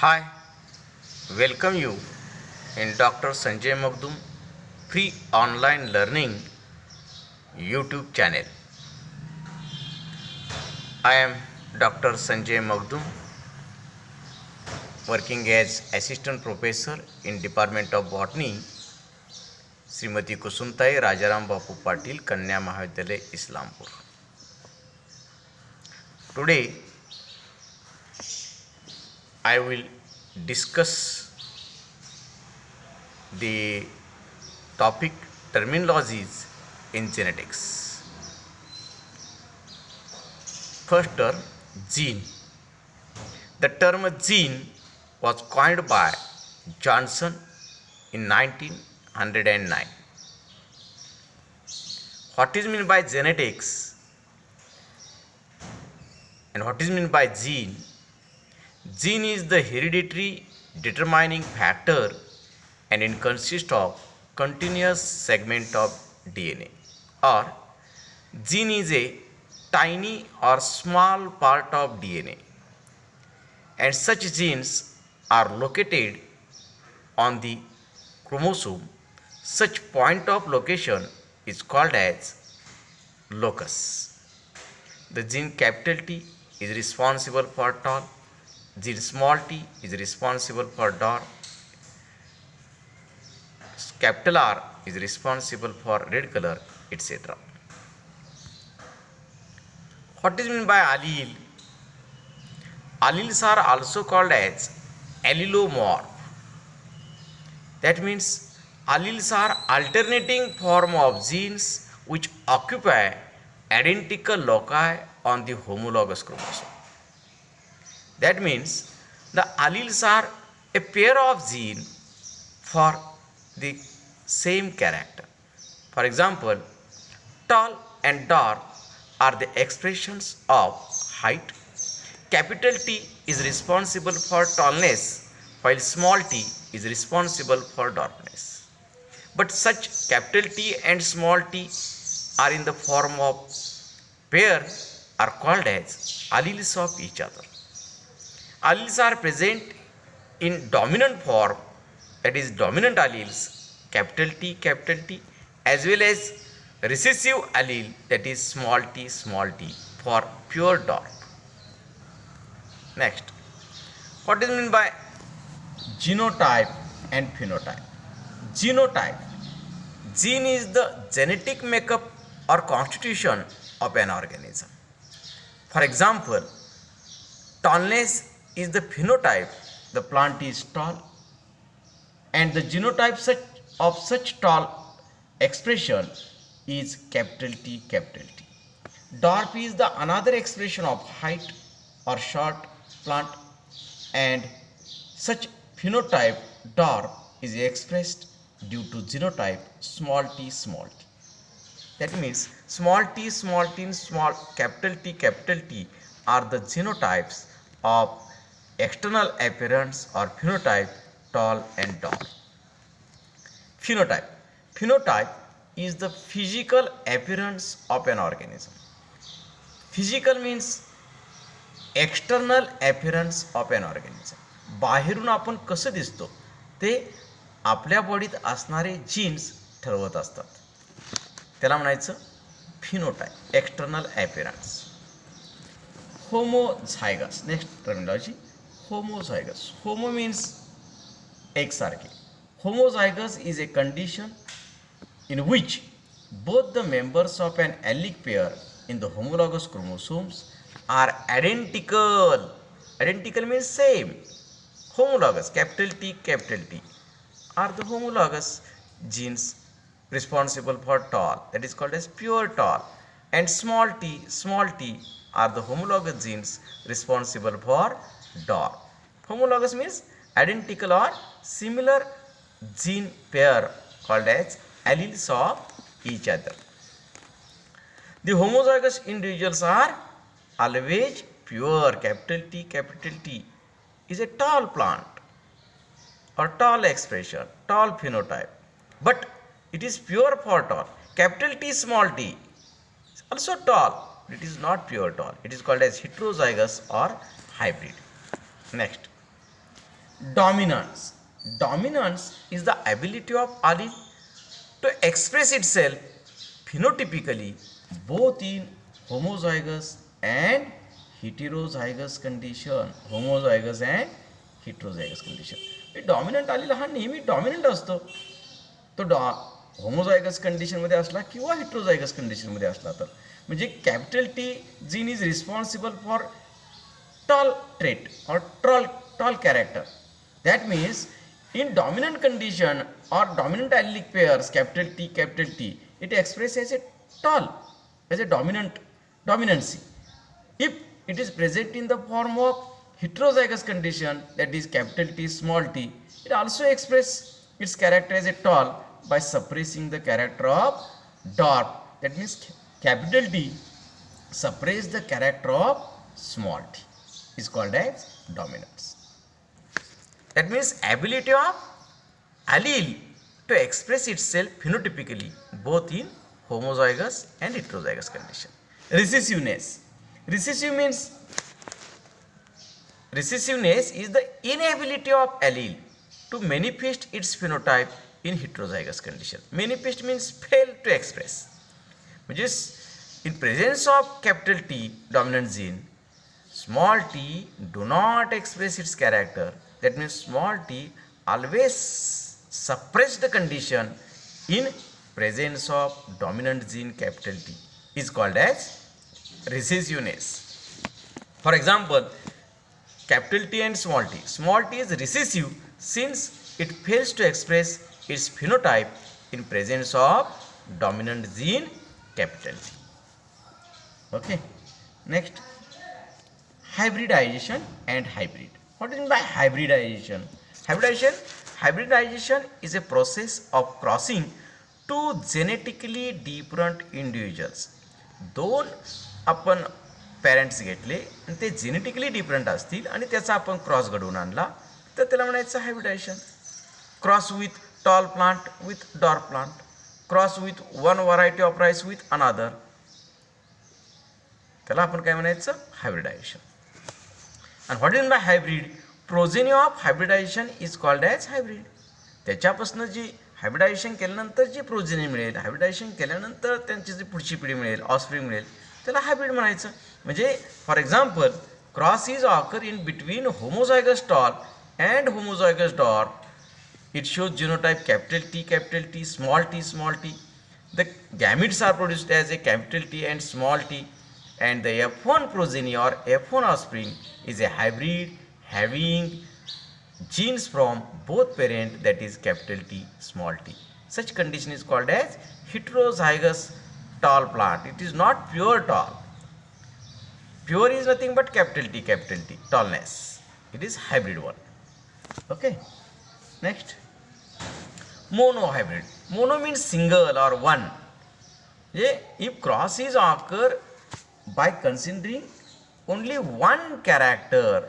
Hi, welcome you in Dr. Sanjay Magdum free online learning YouTube channel. I am Dr. Sanjay Magdum, working as assistant professor in Department of Botany, Srimati Kusumtai Rajaram Bapu Patil Kanya Mahavidyalaya Islampur. Today I will discuss the topic terminologies in genetics. First term, gene. The term gene was coined by Johnson in 1909. What is meant by genetics and what is meant by gene? Gene is the hereditary determining factor and it consists of continuous segment of DNA, or gene is a tiny or small part of DNA, and such genes are located on the chromosome. Such point of location is called as locus. The gene capital T is responsible for tall, gene small t is responsible for dark, capital R is responsible for red color, etc. What is meant by allele? Alleles are also called as allelomorph. That means alleles are alternating form of genes which occupy identical loci on the homologous chromosome. That means the alleles are a pair of genes for the same character. For example, tall and dark are the expressions of height. Capital T is responsible for tallness while small t is responsible for darkness. But such capital T and small t are in the form of pair are called as alleles of each other. Alleles are present in dominant form, that is dominant alleles capital T as well as recessive allele, that is small t for pure dark. Next, what is meant by genotype and phenotype? Genotype. Gene is the genetic makeup or constitution of an organism. For example, tallness is the phenotype, the plant is tall, and the genotype of such tall expression is capital T. Dwarf is the another expression of height or short plant, and such phenotype dwarf is expressed due to genotype small t. That means small t and small capital T are the genotypes of external appearance or phenotype tall and dark. Phenotype. Phenotype is the physical appearance of an organism. Physical means external appearance of an organism. बाहेरून आपण कसं दिसतो ते आपल्या बॉडीत असणारे jeans ठरवत असतात. त्याला म्हणायचं phenotype, external appearance. Homozygous. Next terminology homozygous. Homo means एकसारखे. Homozygous is a condition in which both the members of an allelic pair in the homologous chromosomes are identical. Identical means same. Homologous, capital T, are the homologous genes responsible for tall, that is called as pure tall, and small t are the homologous genes responsible for dark. Homologous means identical or similar gene pair called as alleles of each other. The homozygous individuals are always pure, capital T is a tall plant or tall expression, tall phenotype, but it is pure for tall. Capital T small t is also tall, but it is not pure tall. It is called as heterozygous or hybrid. Next, Dominance. Dominance is the ability of allele to express itself phenotypically both in homozygous and heterozygous condition. Homozygous and heterozygous condition. Dominant आलेला हा नेहमी dominant असतो. तो homozygous कंडिशनमध्ये असला किंवा हिट्रोझायगस कंडिशनमध्ये असला तर. म्हणजे capital T gene is responsible for tall trait or tall character. That means in dominant condition or dominant allelic pairs capital T, it expresses as a tall, as a dominancy. If it is present in the form of heterozygous condition, that is capital T small t, it also expresses its character as a tall by suppressing the character of dwarf. That means capital T suppress the character of small t is called as dominance. That means ability of allele to express itself phenotypically both in homozygous and heterozygous condition. Recessiveness. Recessiveness is the inability of allele to manifest its phenotype in heterozygous condition. Manifest means fail to express. Which is in presence of capital T dominant gene, small t do not express its character. That means small t always suppress the condition in presence of dominant gene capital T is called as recessiveness. For example, capital T and small t. Small t is recessive since it fails to express its phenotype in presence of dominant gene capital T. Okay. Next, hybridization and hybrid. What do you mean by hybridization? Hybridization is a process of crossing two genetically different individuals. दोन आपण parents घेतले आणि ते genetically different असतील आणि त्याचा आपण cross घडवून आणला तर त्याला म्हणायचं hybridisation. Cross with tall plant with dwarf plant, cross with one variety of rice with अनादर, त्याला आपण काय म्हणायचं हायब्रिडायझेशन. आणि what is by hybrid? Progeny of hybridisation is called as hybrid. त्याच्यापासून जी हायब्रिडायझेशन केल्यानंतर जी प्रोजेनी मिळेल, हायब्रिडायझेशन केल्यानंतर त्यांची जी पुढची पिढी मिळेल, ऑफस्प्रिंग मिळेल, त्याला हायब्रिड म्हणायचं. म्हणजे for example, cross is occur in between homozygous tall and homozygous dwarf. It shows genotype capital T, small t. The gametes are produced as a capital T and small t, and the F1 progeny or F1 offspring is a hybrid having genes from both parent, that is capital T, small t. Such condition is called as heterozygous tall plant. It is not pure tall. Pure is nothing but capital T, tallness. It is hybrid one. Okay. Next, monohybrid. Mono means single or one. If cross is occur by considering only one character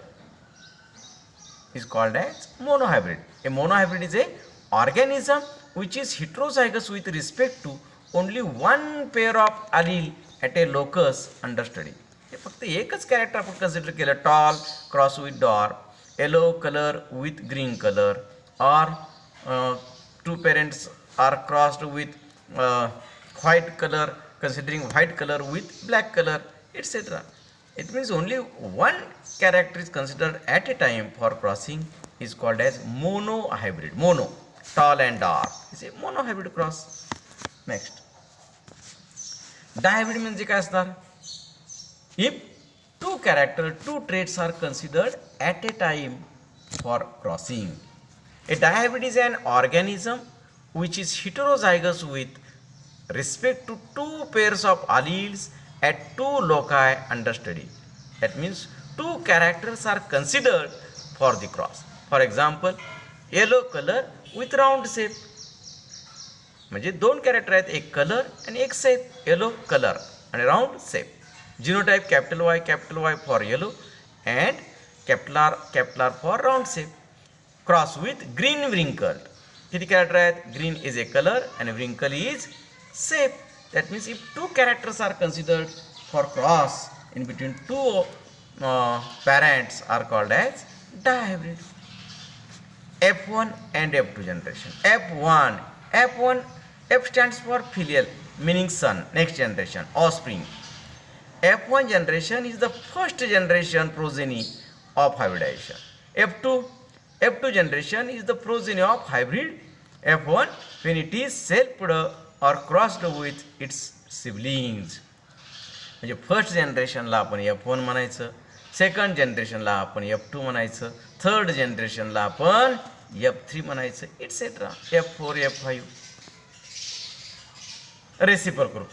is called as monohybrid. A monohybrid is a organism which is heterozygous with respect to only one pair of allele at a locus under study. हे फक्त एकच character आपण consider केलं, tall cross with dwarf, yellow colour with green colour, or two parents are crossed with white color, considering white color with black color, etc. It means only one character is considered at a time for crossing is called as monohybrid. Mono, tall and dark, is a monohybrid cross. Next, dihybrid म्हणजे काय असणार? If two traits are considered at a time for crossing. A dihybrid is an organism which is heterozygous with respect to two pairs of alleles at two loci under study. That means two characters are considered for the cross. For example, yellow color with round shape. म्हणजे दोन character आहेत, एक colour आणि एक shape, yellow colour आणि round shape. Genotype capital Y for yellow and capital R for round shape. Cross with green wrinkled. किती character आहेत? Green is a colour and wrinkle is shape. That means if two characters are considered for cross in between two parents are called as dihybrid. F1 and F2 generation. F stands for filial, meaning son, next generation, offspring. F1 generation is the first generation progeny of hybridization. F2 generation is the progeny of hybrid F1 when it is self or crossed with its siblings. म्हणजे first जनरेशनला आपण F1 म्हणायचं, second जनरेशनला आपण F2 म्हणायचं, third जनरेशनला आपण F3 म्हणायचं, et cetera F4 F5. Reciprocal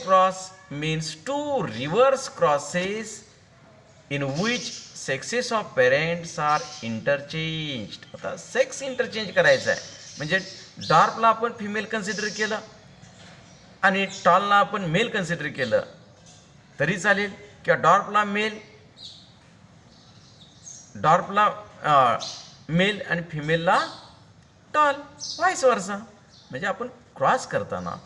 cross means two reverse crosses in which sexes of parents are interchanged. आता sex interchange करायचं आहे म्हणजे डॉर्फला आपण फिमेल कन्सिडर केलं आणि टॉलला आपण मेल कन्सिडर केलं तरी चालेल, किंवा डॉर्फला मेल आणि फिमेलला टॉल, व्हाईस वर्सा. म्हणजे आपण क्रॉस करताना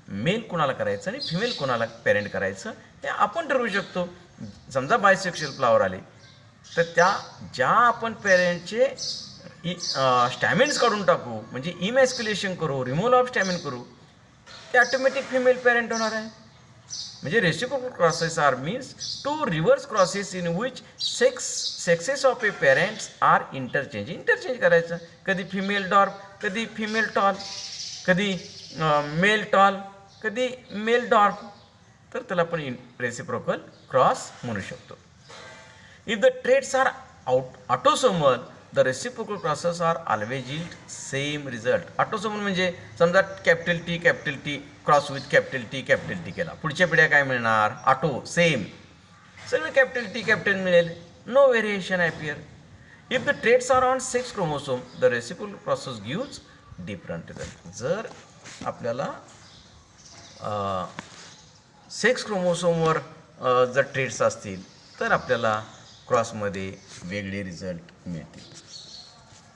मेल कोणाला करायचं आणि फिमेल कोणाला पेरेंट करायचं हे आपण ठरवू शकतो. समजा बायसेक्शुअल फ्लावर आले तर ज्या आपण पेरेंटचे स्टॅमिन्स काढून टाकू, म्हणजे इमॅस्क्युलेशन करू, रिमूव्हल ऑफ स्टॅमिन करू, ते ऑटोमॅटिक फिमेल पेरेंट होणार आहे. म्हणजे reciprocal crosses are means two reverse crosses in which sexes of a parents are interchange करायचं. कधी फिमेल डॉर्फ, कधी फिमेल टॉल, कधी मेल टॉल, कधी मेल डॉर्फ, तर त्याला आपण रेसिप्रोकल क्रॉस म्हणू शकतो. If the traits are autosomal the reciprocal crosses are always yield same result. Autosomal म्हणजे समजा capital T cross with capital T केला, पुढच्या पिढ्या काय मिळणार? ऑटो, सेम, सगळं कॅपिटल मिळेल, no variation appear. If the traits are on sex chromosome the reciprocal crosses gives different result. जर आपल्याला सेक्स क्रोमोसोमवर जर ट्रेट्स असतील तर आपल्याला क्रॉसमध्ये वेगळे रिझल्ट मिळतील.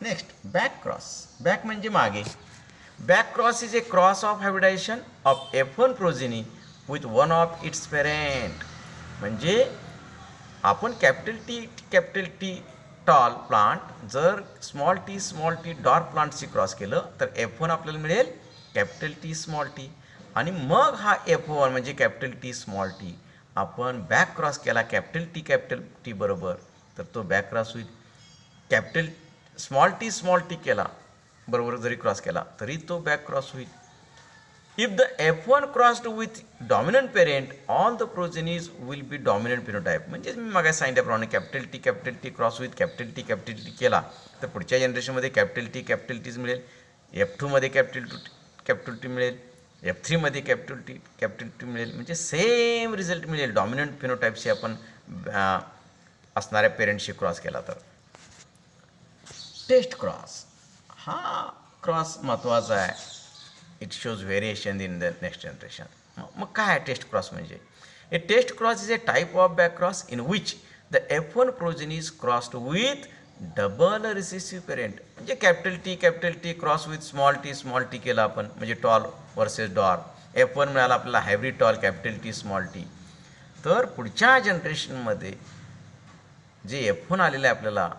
Next, back cross. बॅक म्हणजे मागे. Back cross is A cross of hybridisation of F1 progeny with one of its parent. म्हणजे आपण कॅपिटल टी टॉल प्लांट जर स्मॉल टी डॉर्फ प्लांटशी क्रॉस केलं तर F1 आपल्याला मिळेल कॅपिटल टी स्मॉल टी, आणि मग हा F1 म्हणजे कॅपिटल टी स्मॉल टी आपण बॅक क्रॉस केला कॅपिटल टी बरोबर, तर तो बॅक क्रॉस होईल. कॅपिटल स्मॉल टी केला बरोबर जरी क्रॉस केला तरी तो बॅक क्रॉस होईल. If the F1 crossed with dominant parent all the progenies will be dominant phenotype. म्हणजे मी मागे सांगितल्याप्रमाणे capital T cross with capital T केला तर पुढच्या जनरेशनमध्ये कॅपिटल टीज मिळेल, F2मध्ये कॅपिटल टी मिळेल, F3मध्ये कॅपिटल टी मिळेल. म्हणजे सेम रिझल्ट मिळेल डॉमिनंट फिनोटाईपशी आपण असणाऱ्या पेरेंटशी क्रॉस केला तर. टेस्ट क्रॉस हा क्रॉस महत्त्वाचा आहे. It shows variation in the next generation. मग काय आहे टेस्ट क्रॉस म्हणजे? A test cross is a type of back cross in which the F1 progeny is crossed with double recessive parent. म्हणजे capital T cross with small T केला आपण, म्हणजे tall versus dwarf. F1 मिळाला आपल्याला hybrid tall capital T small T. तर पुढच्या जनरेशनमध्ये जे F1 आलेलं आहे आपल्याला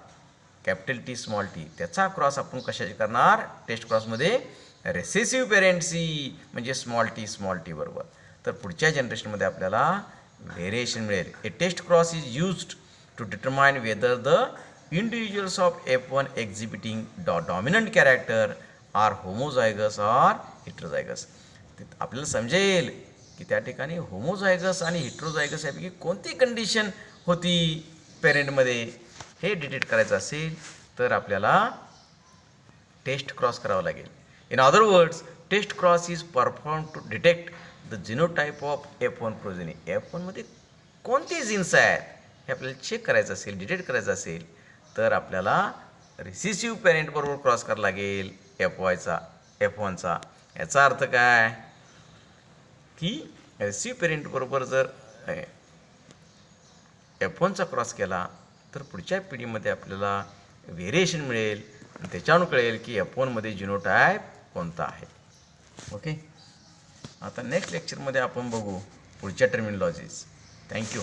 कॅपिटल टी स्मॉल टी, त्याचा क्रॉस आपण कशाशी करणार? टेस्ट क्रॉसमध्ये रेसेसिव्ह पेरेंटशी, म्हणजे स्मॉल टी बरोबर. तर पुढच्या जनरेशनमध्ये आपल्याला व्हेरिएशन मिळेल. A test cross is used to determine whether the individuals of F1 exhibiting dominant character are homozygous or heterozygous. आपल्याला समजेल की त्या ठिकाणी होमोझायगस आणि हेट्रोझायगस यापैकी कोणती कंडिशन होती पेरेंटमध्ये हे डिटेक्ट करायचं असेल तर आपल्याला टेस्ट क्रॉस करावं लागेल. In other words, test cross is perform to detect the genotype of F1 progeny. F1मध्ये कोणते जीन्स आहेत हे आपल्याला चेक करायचं असेल, डिटेक्ट करायचं असेल तर आपल्याला रिसेसिव्ह पेरेंटबरोबर क्रॉस करावं लागेल F1चा. याचा अर्थ काय की रिसेसिव्ह पेरेंटबरोबर जर F1चा क्रॉस केला तर पुढच्या पिढीमध्ये आपल्याला व्हेरिएशन मिळेल आणि त्याच्यावरून कळेल की F1मध्ये जिनोटाईप कोणता आहे. ओके, आता नेक्स्ट लेक्चरमध्ये आपण बघू पुढच्या टर्मिनॉलॉजीज. थँक्यू.